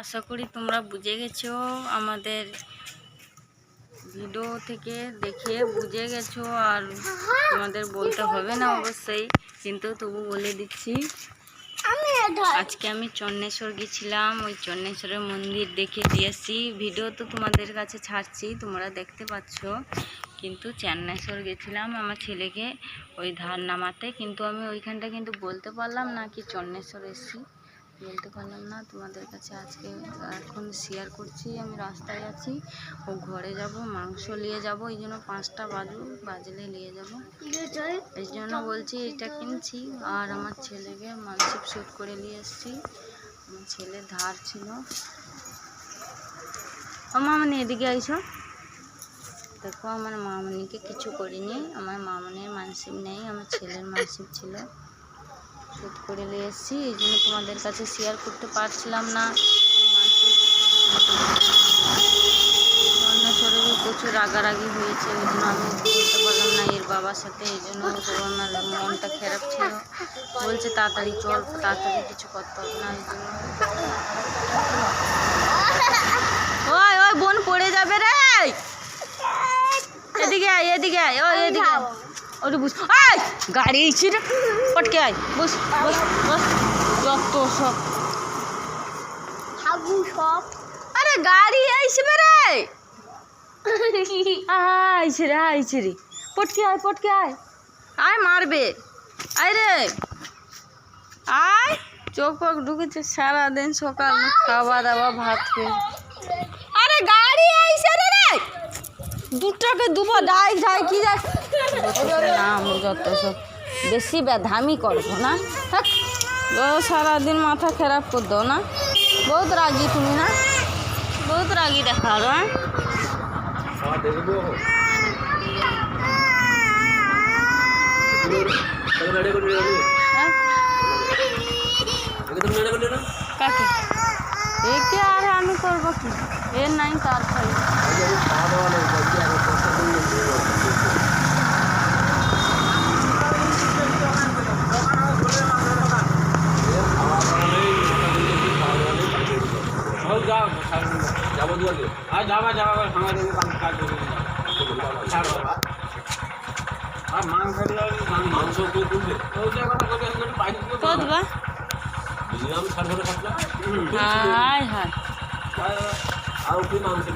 আশা করি তোমরা বুঝে গেছো, আমাদের ভিডিও থেকে দেখে বুঝে গেছো। আর তোমাদের বলতে হবে না অবশ্যই, কিন্তু তবু বলে দিচ্ছি। আজকে আমি চন্নেশ্বর গেছিলাম, ওই চন্নেশ্বরের মন্দির দেখে দিয়েছি। ভিডিও তো তোমাদের কাছে ছাড়ছি, তোমরা দেখতে পাচ্ছ। কিন্তু চন্নেশ্বর গেছিলাম আমার ছেলেকে ওই ধার নামাতে, কিন্তু আমি ওইখানটা কিন্তু বলতে পারলাম না কি চন্নেশ্বর এসেছি, বলতে পারলাম না তোমাদের কাছে। আজকে এখন শেয়ার করছি। আমি রাস্তায় আছি, ও ঘরে যাব, মাংস নিয়ে যাব, এই জন্য 5টা বাজলে নিয়ে যাব, এই জন্য বলছি এটা কিনছি। আর আমার ছেলেকে মানসিক শুট করে নিয়ে এসেছি, আমার ছেলে ধার ছিল। ও মামনি এদিকে আইসো, দেখো আমার মামনিকে কিছু করিনি, আমার মামনির মানসিক নেই, আমার ছেলের মানসিক ছিল, শুট করে নিয়ে এসেছি। এই জন্য তোমাদের কাছে শেয়ার করতে পারছিলাম না। চন্নেশ্বরেরও প্রচুর রাগারাগি হয়েছে, ওই জন্য আমি বলতে পারলাম না এর বাবার সাথে, এই জন্য আমার মনটা খারাপ ছিল। বলছে তাড়াতাড়ি চল, তাড়াতাড়ি কিছু করতে হবে না, এই জন্য। ওই ওই বোন পড়ে যাবে রে, এদিকে আয়, এদিকে আয়, ও এদিকে আয়। ওরে বুঝ, আয় গাড়ি এসে রে, পটকে আয়, বস বস বস, যত সব সব। আরে গাড়ি আইসবে রে, আইছে রে, আইছে রে, পটকে আয়, পটকে আয়, আয় মারবে, আয় রে আয়। চোখ ফোক ঢুকেছে সারাদিন, সকাল খাওয়া দাওয়া ভাত খেয়ে। আরে গাড়ি আইছে রে, দুটাকে দুবার যাই যাই কি যায় নাম, যত সব বেশি বেধামি করবো না, সারাদিন মাথা খারাপ করে দাও না। বহুত রাগি তুমি না, বহুত রাগি দেখালো। কাকে একে আর আমি করবো কি, এর নাই তার খাই। হায় হায় আর কি মাংস